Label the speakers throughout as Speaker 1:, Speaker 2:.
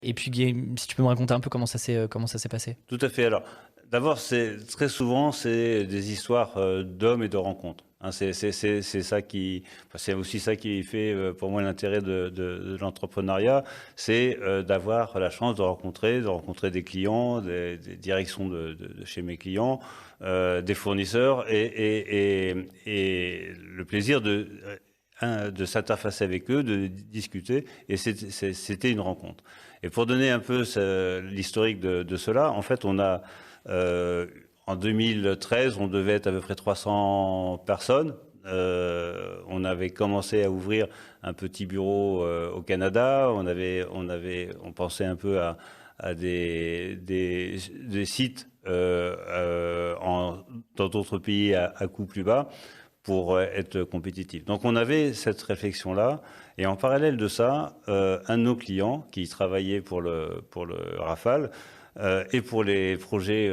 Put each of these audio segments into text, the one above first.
Speaker 1: Et puis, Guillaume, si tu peux me raconter un peu comment ça s'est passé.
Speaker 2: Tout à fait. Alors, d'abord, très souvent, c'est des histoires d'hommes et de rencontres. Hein, c'est ça qui, enfin, c'est aussi ça qui fait pour moi l'intérêt de l'entrepreneuriat, c'est d'avoir la chance de rencontrer des clients, des directions de chez mes clients, des fournisseurs et le plaisir de s'interfacer avec eux, de discuter, et c'était une rencontre. Et pour donner un peu l'historique de cela, en fait, en 2013, on devait être à peu près 300 personnes. On avait commencé à ouvrir un petit bureau au Canada. On pensait un peu à des sites dans d'autres pays à coût plus bas pour être compétitif. Donc on avait cette réflexion-là, et en parallèle de ça, un de nos clients qui travaillait pour le Rafale et pour les projets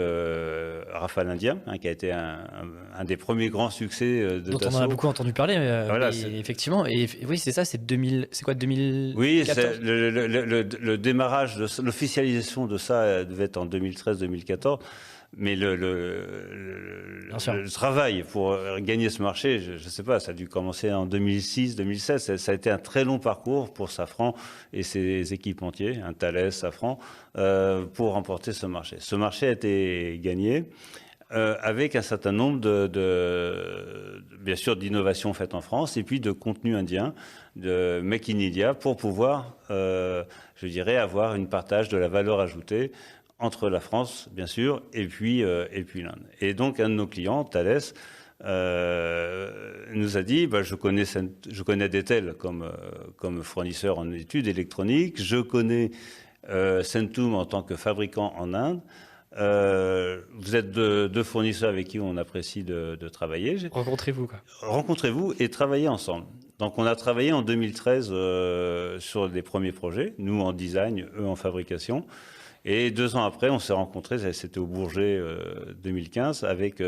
Speaker 2: Rafale indien, hein, qui a été un des premiers grands succès de
Speaker 1: Dont on en a
Speaker 2: Dassault.
Speaker 1: beaucoup entendu parler,
Speaker 2: Voilà,
Speaker 1: mais effectivement. Et oui, c'est ça, c'est 2000, c'est quoi,
Speaker 2: oui,
Speaker 1: 2014?
Speaker 2: le démarrage, l'officialisation de ça devait être en 2013-2014. Mais
Speaker 1: Bien sûr.
Speaker 2: le travail pour gagner ce marché, je ne sais pas, ça a dû commencer en 2006-2007. Ça a été un très long parcours pour Safran et ses équipementiers, un Thales, Safran, pour remporter ce marché. Ce marché a été gagné avec un certain nombre bien sûr, d'innovations faites en France et puis de contenu indien, de Make in India, pour pouvoir, je dirais, avoir une partage de la valeur ajoutée entre la France, bien sûr, et puis l'Inde. Et donc, un de nos clients, Thales, nous a dit, je connais Detel comme fournisseur en études électroniques, je connais Centum en tant que fabricant en Inde. Vous êtes deux fournisseurs avec qui on apprécie de travailler.
Speaker 1: Rencontrez-vous, quoi.
Speaker 2: Rencontrez-vous et travaillez ensemble. Donc on a travaillé en 2013 sur des premiers projets, nous en design, eux en fabrication. Et 2 ans après, on s'est rencontrés, c'était au Bourget 2015, avec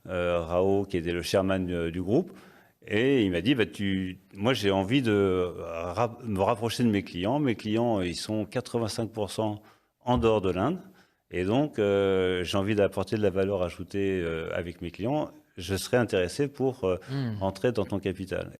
Speaker 2: Rao, qui était le chairman du groupe. Et il m'a dit, moi j'ai envie de me rapprocher de mes clients. Mes clients, ils sont 85% en dehors de l'Inde. Et donc, j'ai envie d'apporter de la valeur ajoutée avec mes clients. Je serais intéressé pour rentrer dans ton capital.